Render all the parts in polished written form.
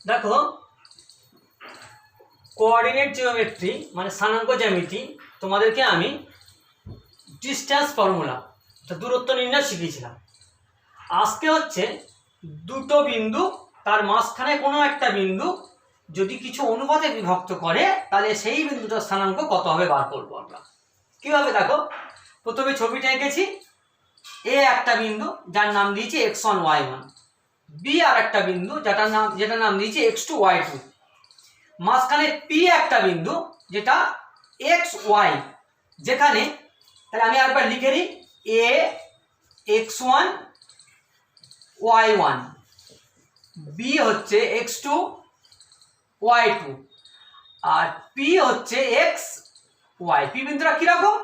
দেখো coordinate geometry মানে স্থানাঙ্ক জ্যামিতি তোমাদেরকে আমি ডিস্টেন্স ফর্মুলা দূরত্ব নির্ণয় শিখিয়েছিলাম। আজকে হচ্ছে দুটো বিন্দু তার মাঝখানে কোনো একটা বিন্দু যদি কিছু অনুপাতে বিভক্ত করে তাহলে সেই বিন্দুটার স্থানাঙ্ক কত হবে বার করবো আমরা। কীভাবে দেখো, প্রথমে ছবিটা এঁকেছি। এ একটা বিন্দু যার নাম দিয়েছি x1 y1, বি আর একটা বিন্দু যেটার নাম দিয়েছি x2 y2, মাঝখানে পি একটা বিন্দু যেটা xy, যেখানে তাহলে আমি আরেকবার লিখে নিই এ x1 y1, বি হচ্ছে x2 y2 আর পি হচ্ছে xy। পি বিন্দুটা কিরকম,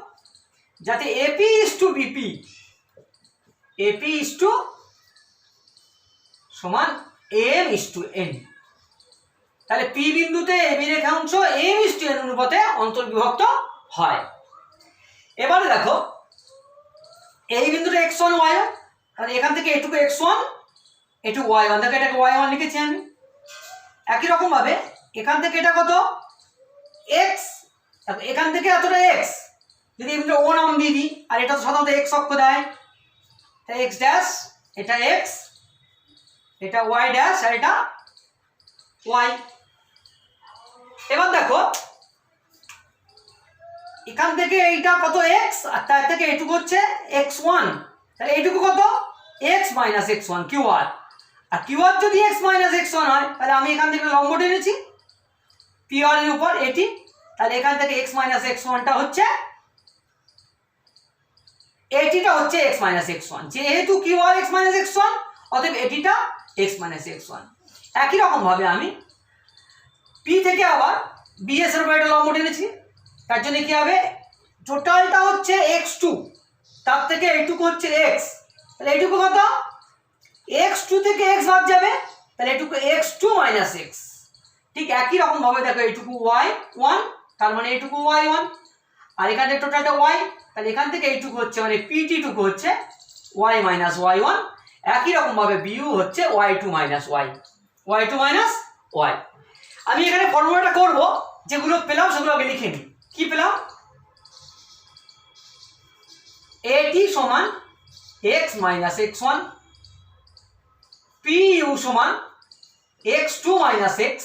যাতে AP is to BP, AP is to সমান এম ইজ টু এন। তাহলে পি বিন্দুতে এবি রেখাংশ এম ইজ টু এন অনুপাতে অন্তর্বিভক্ত হয়। এবারে দেখো এই বিন্দুটা x1 y1, তাহলে এখান থেকে এটুকু x1 এটুকু y1, দেখো এটাকে y1 লিখেছি আমি। একই রকম ভাবে এখান থেকে এটা কত x, এখান থেকে এতটা x, যদি এই বিন্দুটা ও নাম দিয়ে দিই, আর এটা তো সাধারণত x অক্ষ দেয়, তাই x ড্যাশ, এটা x, এটা y ড্যাশ আর এটা y। এবার দেখো এখান থেকে এইটা কত x, আর তার থেকে এইটুকু হচ্ছে x1, তাহলে এইটুকু কত x মাইনাস x1 কিউআর। আর কিউআর যদি x মাইনাস x1 হয় তাহলে আমি এখান থেকে লম্ব টেনেছি পিআর এর উপর এটি, তাহলে এখান থেকে x মাইনাস x1টা হচ্ছে এটিটা হচ্ছে x মাইনাস x1, যেহেতু কিউআর x মাইনাস x1 অতএব এটিটা x মাইনাস x1। একই রকম ভাবে আমি পি থেকে আবার বিএস এর উপর একটা লম্ব টেনেছি, তার জন্য কি হবে টোটালটা হচ্ছে x2, তার থেকে এইটুকু হচ্ছে x, তাহলে এইটুকু কত x2 থেকে x বাদ যাবে, তাহলে এইটুকু x2 মাইনাস x। ঠিক একই রকম ভাবে দেখো এইটুকু y1, তার মানে এইটুকু y1, আর এখান থেকে টোটালটা y, তাহলে এখান থেকে এইটুকু হচ্ছে মানে পিটি টুকু হচ্ছে y মাইনাস y1। একই রকম ভাবে বিউ হচ্ছে y2 minus y, y2 minus y। আমি এখানে ফর্মুলাটা করব, যেগুলো পেলাম সেগুলো আগে লিখে নিই। কি পেলাম, এটি সমান x মাইনাস x1, পিইউ সমান x2 মাইনাস x,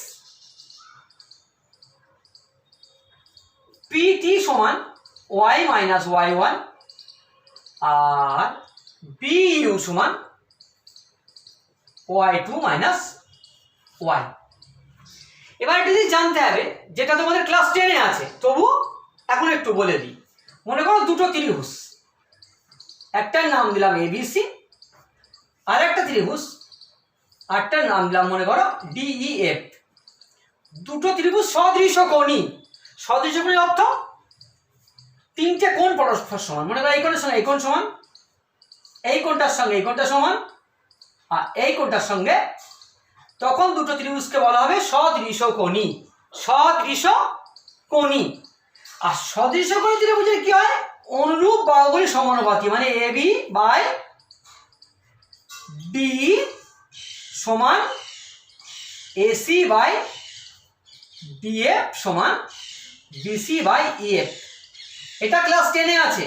পিটি সমান y মাইনাস y1 আর বিইউ সমান y2 মাইনাস y। এবার এটা যদি জানতে হবে যেটা তোমাদের ক্লাস 10-এ আছে, তবু এখন একটু বলে দিই। মনে করো দুটো ত্রিভুজ, একটার নাম দিলাম এবিসি, আর একটা ত্রিভুজ আরটার নাম দিলাম মনে করো ডিইএফ। দুটো ত্রিভুজ সদৃশকোণী। সদৃশকোণীর অর্থ তিনটে কোণ পরস্পর সমান। মনে করো এই কোণের সঙ্গে এই কোণ সমান, এই কোণটার সঙ্গে এই কোণটা সমান, আর এই কোণটার সঙ্গে, তখন দুটো ত্রিভুজকে বলা হবে সদৃশকোণী। সদৃশকোণী। আর সদৃশকোণী ত্রিভুজের কি হয়, অনুরূপ বাহুগুলি সমানুপাতি, মানে এবি বাই ডি সমান এসি বাই ডিএফ সমান বিসি বাই ইএফ। এটা ক্লাস 10-এ আছে।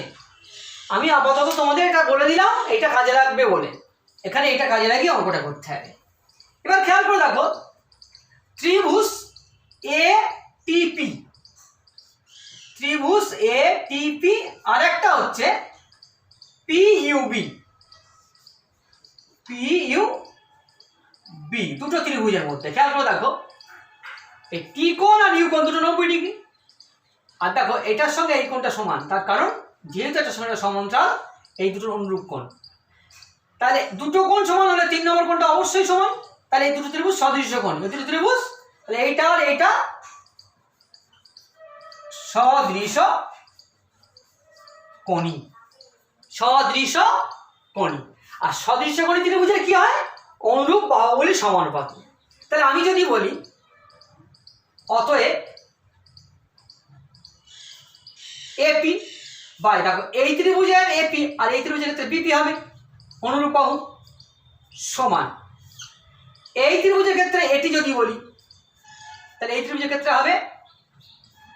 আমি আপাতত তোমাদের এটা বলে দিলাম, এটা কাজে লাগবে বলে। এখানে এটা কাজে লাগিয়ে অঙ্কটা করতে হবে। এবার খেয়াল করে দেখো ত্রিভুজ এ টিপি, ত্রিভুজ এ টিপি, আর একটা হচ্ছে পিইউবি, পিইউবি। দুটো ত্রিভুজের মধ্যে খেয়াল করে দেখো এই টি কোণ আর ইউ কোণ দুটো 90 ডিগ্রি। আর দেখো এটার সঙ্গে এই কোণটা সমান, তার কারণ যেহেতু এটার সঙ্গে সমান্তরাল, এই দুটোর অনুরূপ কোণ। তাহলে দুটো কোণ সমান হলে 3 নম্বর কোণটা অবশ্যই সমান। তাহলে এই দুটো ত্রিভুজ সদৃশকোণ, এই দুটো ত্রিভুজ, তাহলে এইটা আর এইটা সদৃশকোণী, সদৃশকোণী। আর সদৃশকোণী ত্রিভুজের কি হয়, অনুরূপ বাহুগুলি সমানুপাতি। তাহলে আমি যদি বলি অতএব এপি বাই, দেখো এই ত্রিভুজের এপি আর এই ত্রিভুজের ক্ষেত্রে বিপি হবে অনুরূপ বাহু, সমান এই ত্রিভুজের ক্ষেত্রে এটি যদি বলি তাহলে এই ত্রিভুজের ক্ষেত্রে হবে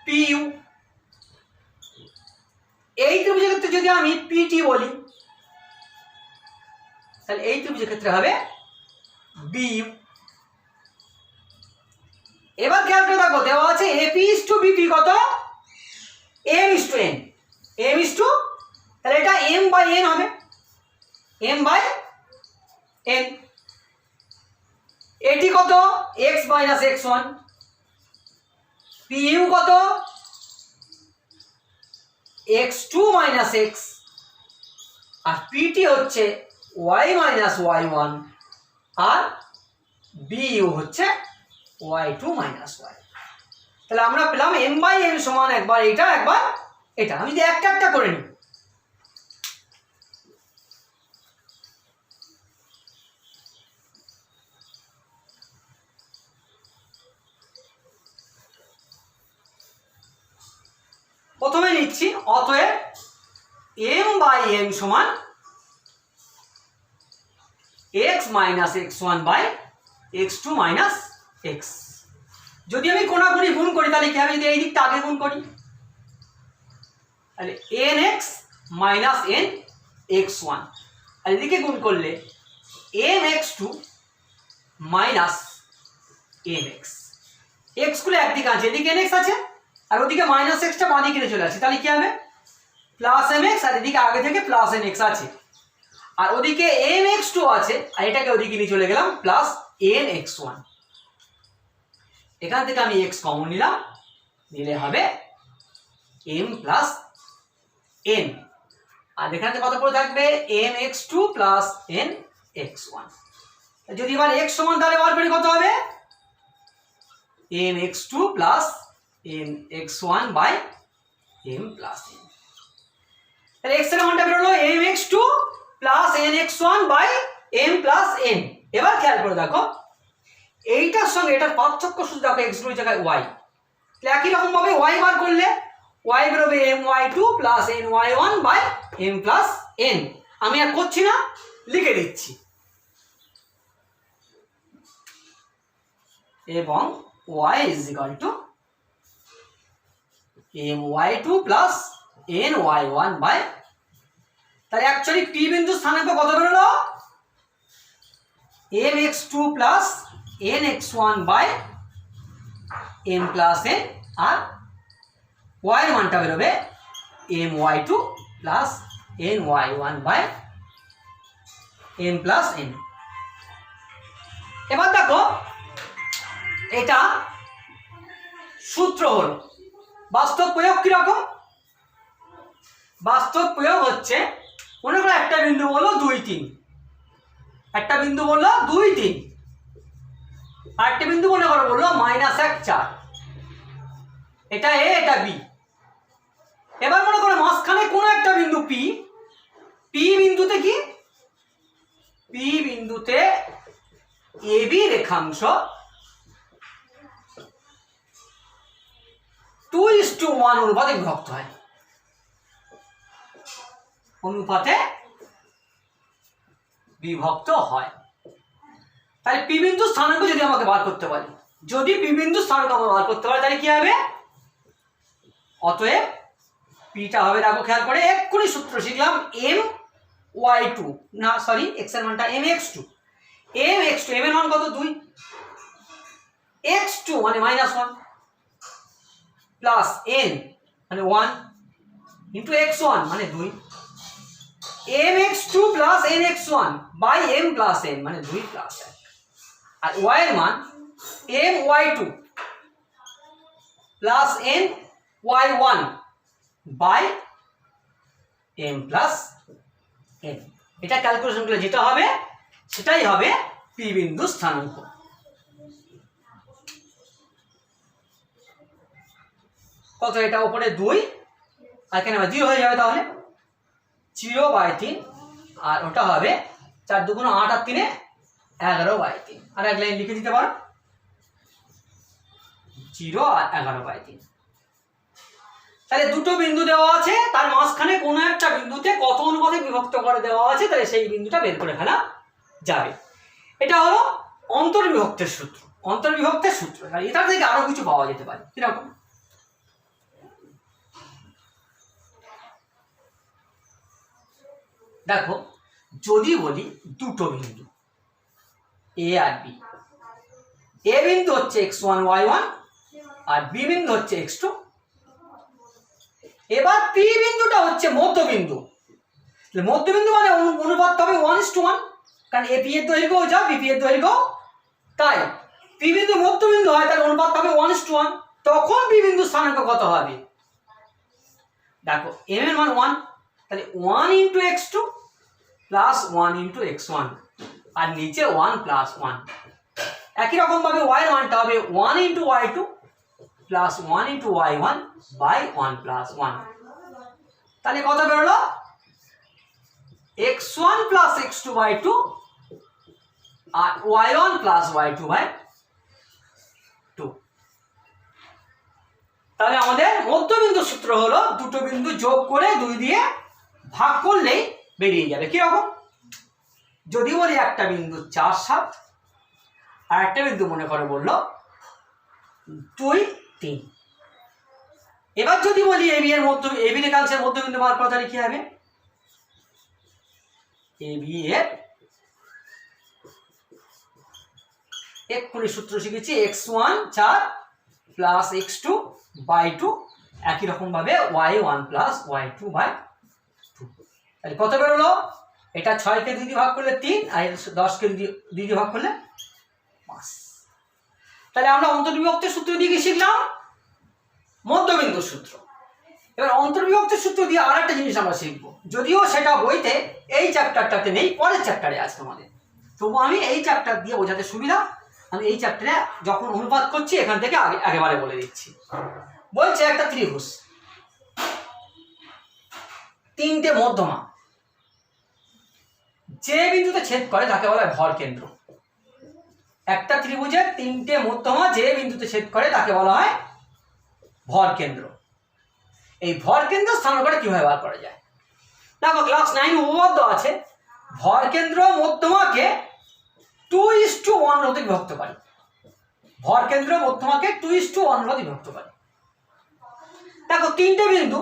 পিইউ। এই ত্রিভুজের ক্ষেত্রে যদি আমি পিটি বলি তাহলে এই ত্রিভুজের ক্ষেত্রে হবে বিইউ। এবার খেয়াল করে দেখো দেওয়া আছে এপি ইজ টু বিপি কত, M is to N, M is to, তাহলে এটা এম বাই এন হবে, এম বাই এন। এটি কত x minus x one, PU কত এক্স টু মাইনাস এক্স, আর পিটি হচ্ছে ওয়াই মাইনাস ওয়াই ওয়ান, আর বিইউ হচ্ছে ওয়াই টু মাইনাস ওয়াই। তাহলে আমরা পেলাম এম বাই এন সমান একবার এটা একবার এটা। আমি যদি একটা একটা করে নিই, প্রথমে নিচ্ছি অতএব এম বাই এন সমান x minus x one by x two minus x. যদি আমি কোনাকুনি গুণ করি তাহলে কি হবে, যদি এই দিকটা আগে গুণ করি তাহলে N X minus N x one, আর এদিকে গুণ করলে N x two minus N X. এক্সগুলো একদিকে আছে, এদিকে এন এক্স আছে আর ওদিকে মাইনাস এক্সটা বাঁ দিকে চলে আসে, তাহলে কি হবে প্লাস এম এক্স, আর এদিকে আগে থেকে প্লাস এন এক্স আছে, আর ওদিকে এন এক্স টু আছে আর এটাকে ওদিকে নিয়ে চলে গেলাম প্লাস এন এক্স ওয়ান। এখান থেকে আমি এক্স কমন নিলাম, নিলে হবে এম প্লাস এন, আর এখান থেকে কত পড়ে থাকবে N x two plus N x one. যদি এবার এক্স সমান তাহলে বার করি কত হবে N x two plus N x one by M plus N. তাহলে এক্স এর মানটা বেরোলো M x two plus N x one by M plus N. এবার খেয়াল করে দেখো এইটার সঙ্গে এটার পার্থক্য শুধু দেখো এক্স এর জায়গায় ওয়াই, একই রকম ভাবে ওয়াই বার করলে ওয়াই বেরোবে M y two plus N y one by M plus N. আমি আর করছি না, লিখে দিচ্ছি, এবং y is equal to M y two plus N y one by, তাহলে অ্যাকচুয়ালি পি বিন্দু স্থানাঙ্ক কত বেরোলো M x two plus N x one by M plus N, আর ওয়াই এর মানটা বেরোবে M y two plus N y one by M plus N. এবার দেখো এটা সূত্র হলো, বাস্তব প্রয়োগ কিরকম, বাস্তব প্রয়োগ হচ্ছে মনে করো একটা বিন্দু বললো 2 3, একটা বিন্দু বললো 2 3, আর একটা বিন্দু মনে করো বললো -1 4, এটা এ এটা বি। এবার মনে করো মাঝখানে কোনো একটা বিন্দু পি, পি বিন্দুতে কি পি বিন্দুতে এ বি রেখাংশ 2:1 অনুপাতে বিভক্ত হয়, অনুপাতে বিভক্ত হয়। তাহলে পি বিন্দু স্থানাঙ্ক যদি আমাকে বার করতে পারি, যদি পি বিন্দু স্থানাঙ্ক আমরা বার করতে পারি তাহলে কি হবে, অতএব পিটা হবে দেখো খেয়াল করে এক্ষুনি সূত্র শিখলাম এম ওয়াই টু, না সরি এক্স এর মানটা M x two, M x two, M এর মান কত 2, এক্স টু মানে -1 প্লাস এন মানে 1 ইন্টু এক্স ওয়ান মানে 2, M x two plus N x one by M plus N মানে 2 প্লাস 1, আর ওয়াই এর মান M y two plus N y one by M plus N. এটা calculation করলে যেটা হবে সেটাই হবে পি বিন্দু স্থানাঙ্ক। কত এটা উপরে 2 আর এখানে 0 হয়ে যাবে, তাহলে 0/3, আর ওটা হবে 4 2 8 আর 3 11/3, আর এক লাইন লিখে দিতে পারো 0 আর 11/3। তাহলে দুটো বিন্দু দেওয়া আছে, তার মাঝখানে কোনো একটা বিন্দুতে কত অনুপাতে বিভক্ত করে দেওয়া আছে, তাহলে সেই বিন্দুটা বের করে ফেলা যাবে। এটা হলো অন্তর্বিভক্তের সূত্র। অন্তর্বিভক্তের সূত্র এটা থেকে আরো কিছু পাওয়া যেতে পারে। কিরকম? দেখো, যদি বলি দুটো বিন্দু এ আর বি, এ বিন্দু হচ্ছে x1 y1 আর বি বিন্দু হচ্ছে x2। এবার পি বিন্দুটা হচ্ছে মধ্যবিন্দু। মধ্যবিন্দু মানে অনুপাত হবে 1:1, কারণ এপি এর দৈর্ঘ্য যা বিপি এর দৈর্ঘ্য তাই। পি বিন্দু মধ্যবিন্দু হয়, তাহলে অনুপাত হবে 1:1। তখন পি বিন্দু স্থানাঙ্ক কত হবে? দেখো, এম এর মান 1, তাহলে 1 × x2 প্লাস 1 × x1 আর নিচে 1 প্লাস 1। একই রকম ভাবে y এর মানটা হবে 1 × y2 plus 1 × y1 by 1 plus 1। তাহলে কত বেরোলো? x1 প্লাস x2 বাই 2 আর y1 প্লাস y2 বাই 2। তাহলে আমাদের মধ্যবিন্দু সূত্র হলো দুটো বিন্দু যোগ করে 2 দিয়ে ভাগ করলেই বেরিয়ে যাবে। কিরকম? যদি বলি একটা বিন্দু 4, 7 আর একটা বিন্দু মনে করে বললো 2, 3। এবার যদি বলি এবি এর মধ্য, এবি রেখাংশের মধ্যবিন্দু বার করা, তাহলে কি হবে? এবি এর এক্ষুনি সূত্র শিখেছি, x1 4 প্লাস x2 বাই 2 একই রকম ভাবে y1 প্লাস y2 বাই 2। তাহলে কত বেরোলো? এটা 6 কে 2 দিয়ে ভাগ করলে 3 আর 10 কে 2 দিয়ে ভাগ করলে 5। তাহলে আমরা অন্তর্বিভক্তের সূত্র দিয়ে কি শিখলাম? মধ্যবিন্দুর সূত্র। এবার অন্তর্বিভক্তের সূত্র দিয়ে আর একটা জিনিস আমরা শিখবো, যদিও সেটা বইতে এই চ্যাপ্টারটাতে নেই, পরের চ্যাপ্টারে আছে তোমাদের। তবু আমি এই চ্যাপ্টার দিয়ে বোঝাতে সুবিধা, আমি এই চ্যাপ্টারে যখন অনুপাত করছি এখান থেকে একেবারে বলে দিচ্ছি। বলছে একটা ত্রিভুজ, 3টে মধ্যমা যে বিন্দুতে ছেদ করে তাকে বলা হয় ভর কেন্দ্র। একটা ত্রিভুজের 3টে মধ্যমা যে বিন্দুতে ছেদ করে তাকে বলা হয় ভর কেন্দ্র। এই ভর কেন্দ্র স্থানাঙ্কটা কিভাবে বার করা যায়? দেখো, ক্লাস 9 উপপাদ্য আছে, ভর কেন্দ্র মধ্যমাকে 2:1 রোধে বিভক্ত করে। ভর কেন্দ্র মধ্যমাকে 2:1 রোধে বিভক্ত করে। দেখো, 3টে বিন্দু,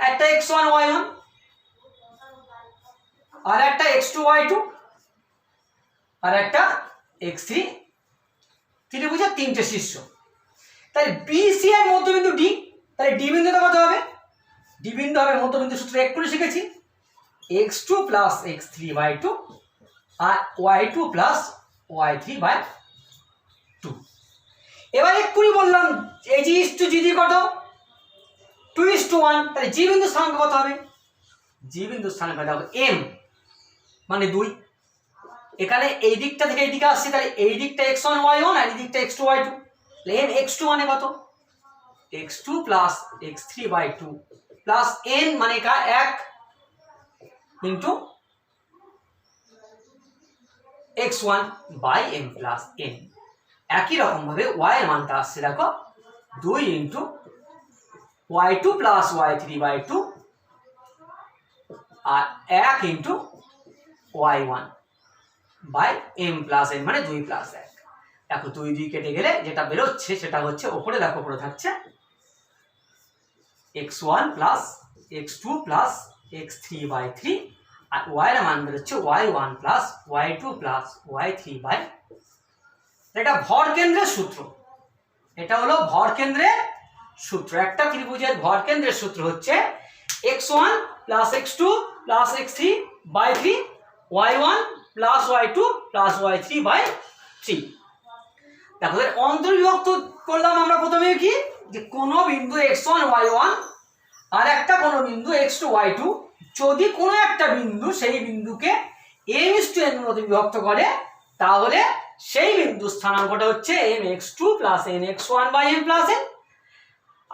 একটা x1 y1 আর একটা x2 y2 আর একটা x3, ত্রিভুজের 3টে শীর্ষ। তাহলে বিসি এর মধ্যবিন্দু ডি, তাহলে ডি বিন্দুটা কত হবে? ডি বিন্দু হবে মধ্যবিন্দু সূত্র এক্ষুনি শিখেছি, x2 প্লাস x3 বাই 2 আর y2 প্লাস y3 বাই 2। এবার এক্ষুনি বললাম এই জি ইস টু জিডি কত? 2:1। তাহলে জি বিন্দু স্থানাঙ্ক কত হবে? জি বিন্দু স্থানাঙ্ক হবে m মানে 2। এখানে এই দিকটা থেকে এই দিকে আসছে, তাহলে এই দিকটা x1 y1 আর এই দিকটা x2 y2। তাহলে m x2 মানে কত? x2 plus x3 by 2 plus n মানে 1 into x1 by m plus n। একই রকম ভাবে y এর মানটা আসছে, দেখো 2 into y2 plus y3 by 2 আর 1 into y1 by m plus n মানে 2 প্লাস 1। দেখো 2 2 কেটে গেলে যেটা বেরোচ্ছে সেটা হচ্ছে ওপরে, দেখো উপরে থাকছে x1 plus x2 plus x3 by 3 আর y এর মান বেরোচ্ছে y1 plus y2 plus y3 by. এটা ভর কেন্দ্রের সূত্র, এটা হলো ভর কেন্দ্রের সূত্র। একটা ত্রিভুজের ভর কেন্দ্রের সূত্র হচ্ছে x1 plus x2 plus x3 by 3 y1 plus y2 plus y3 by 3। দেখো, অন্তর্বিভক্ত করলাম আমরা প্রথমে কি, যে কোনো বিন্দু x1 y1 আর একটা কোনো বিন্দু x2 y2, যদি কোনো একটা বিন্দু সেই বিন্দুকে m:n মধ্যে বিভক্ত করে তাহলে সেই বিন্দু স্থানাঙ্কটা হচ্ছে mx2 plus nx1 by m plus n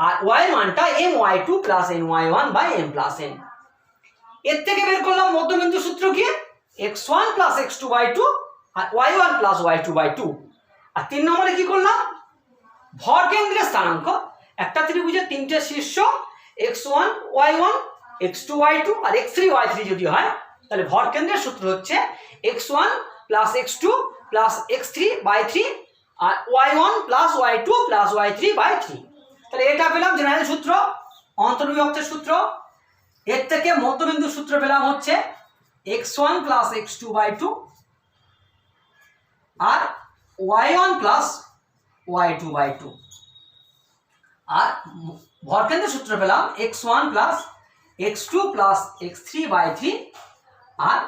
আর y এর মানটা my2 plus ny1 by m plus n। এর থেকে বের করলাম মধ্যবিন্দু সূত্র কি, x1 প্লাস x2 বাই 2 আর y1 প্লাস y2 বাই 2। আর 3 নম্বরে কি করলাম? ভর কেন্দ্রের স্থানাঙ্ক। একটা ত্রিভুজের 3টে শীর্ষ x1 y1 x2 y2 আর x3 y3 যদি হয়, তাহলে ভর কেন্দ্রের সূত্র হচ্ছে x1 plus x2 plus x3/3 আর y1 plus y2 plus y3/3। তাহলে এটা পেলাম জেনারেল সূত্র, অন্তর্বিভক্তের সূত্র। এর থেকে মধ্যবিন্দুর সূত্র পেলাম হচ্ছে x1 প্লাস x2/2 আর y1 প্লাস y2/2 আর ভরকেন্দ্রের সূত্র পেলাম x1 plus x2 plus x3/3 আর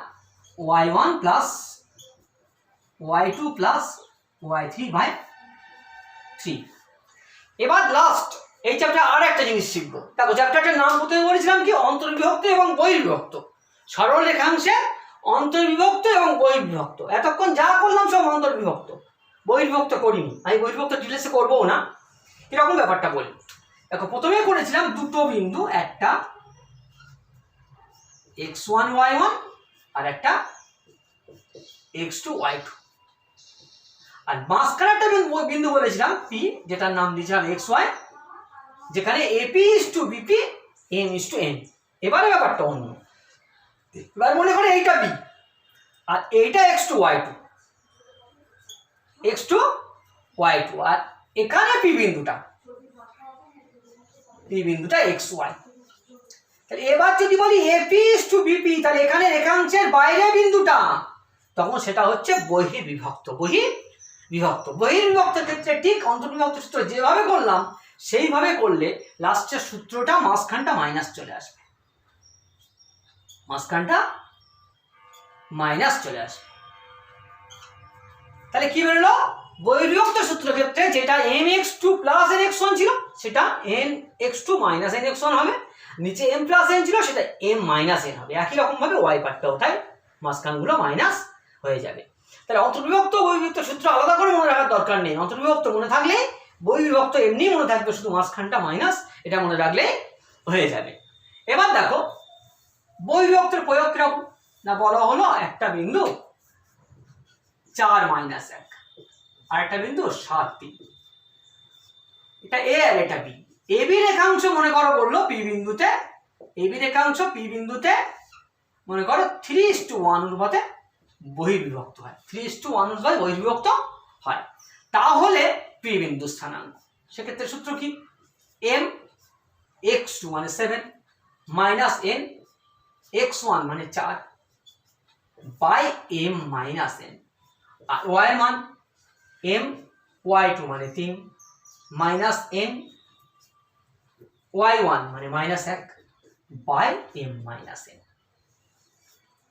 y1 plus y2 plus y3/3। এবার লাস্ট এই চ্যাপ্টার আর একটা জিনিস শিখবো। দেখো চ্যাপ্টারটার নাম প্রথমে বলেছিলাম কি অন্তর্বিভক্ত এবং বহির্বিভক্ত, সরল রেখাংশে অন্তর্বিভক্ত এবং বহির্বিভক্ত। এতক্ষণ যা করলাম সব অন্তর্বিভক্ত, বহির্বিভক্ত করিনি। আমি বহির্বিভক্ত ডিটেলসে করবো না, এরকম ব্যাপারটা বলি। দেখো প্রথমে করেছিলাম দুটো বিন্দু, একটা x1 y1 আর একটা x2 y2, আর মাঝখানে একটা বিন্দু বলেছিলাম p, যেটার নাম দিয়েছিলাম xy, যেখানে AP is to BP, M is to N। এবারে ব্যাপারটা অন্য। এবার মনে করে এইটা B আর এইটা x2 y2, আর এখানে P বিন্দুটা xy। তাহলে এবার যদি বলি AP is to BP, তাহলে এখানে রেখাংশের বাইরে বিন্দুটা, তখন সেটা হচ্ছে বহির্বিভক্ত। বহির্বিভক্তের ক্ষেত্রে ঠিক অন্তর্বিভক্ত সূত্র যেভাবে করলাম সেইভাবে করলে লাস্টের সূত্রটা মাঝখানটা মাইনাস চলে আসবে, তাহলে কি বেরোলো? বহির্বিভক্ত সূত্র ক্ষেত্রে যেটা mx2 প্লাস nx1 ছিল সেটা nx2 মাইনাস nx1 হবে, নিচে m প্লাস n ছিল সেটা m মাইনাস n হবে। একই রকম ভাবে y পার্টটাও তাই, মাঝখানগুলো মাইনাস হয়ে যাবে। তাহলে অন্তর্বিভক্ত বহির্বিভক্ত সূত্র আলাদা করে মনে রাখার দরকার নেই। অন্তর্বিভক্ত মনে থাকলে বহির্বিভক্ত এমনি মনে থাকবে, শুধু মাঝখানটা মাইনাস, এটা মনে রাখলে হয়ে যাবে। এবার দেখো বহির্বিভক্তের প্রয়োগ কিরকম না, বলা হলো একটা বিন্দু 4-1 আর একটা বিন্দু 7-3, এটা A আর এটা B। AB রেখাংশ মনে করো বললো P বিন্দুতে, AB রেখাংশ P বিন্দুতে মনে করো 3:1 অনুপাতে বহির্বিভক্ত হয়, 3:1 অনুপাতে বহির্বিভক্ত হয়। তাহলে P বিন্দু স্থানাঙ্ক, সেক্ষেত্রে সূত্র কি? m x2 মানে 7 মাইনাস n x1 মানে 4 বাই m মাইনাস n, আর y এর মান m y2 মানে 3 মাইনাস n y1 মানে -1 বাই m মাইনাস n।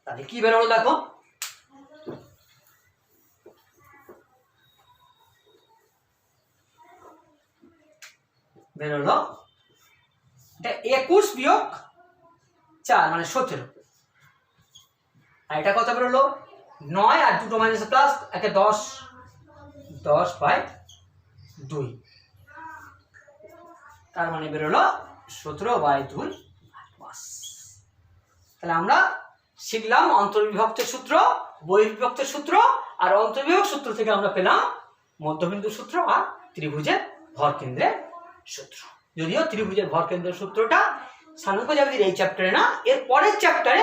তাহলে কি বেরোলো দেখো, বেরোলো এটা 21 বিয়োগ 4 মানে 17, আর এটা কত বেরোলো 9 আর দুটো মাইনাস প্লাস, একে 10/2, তার মানে বেরোলো 17/2 মাস। তাহলে আমরা শিখলাম অন্তর্বিভক্তের সূত্র, বহির্বিভক্তের সূত্র, আর অন্তর্বিভক্ত সূত্র থেকে আমরা পেলাম মধ্যবিন্দুর সূত্র আর ত্রিভুজের ভরকেন্দ্রের সূত্র। যদিও ত্রিভুজের ভরকেন্দ্রের সূত্রটা সাধারণত জ্যামিতির এই চ্যাপ্টারে না, এর পরের চ্যাপ্টারে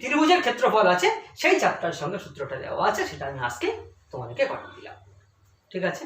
ত্রিভুজের ক্ষেত্রফল আছে, সেই চ্যাপ্টারের সঙ্গে সূত্রটা দেওয়া আছে, সেটা আমি আজকে তোমাদেরকে করিয়ে দিলাম। ঠিক আছে।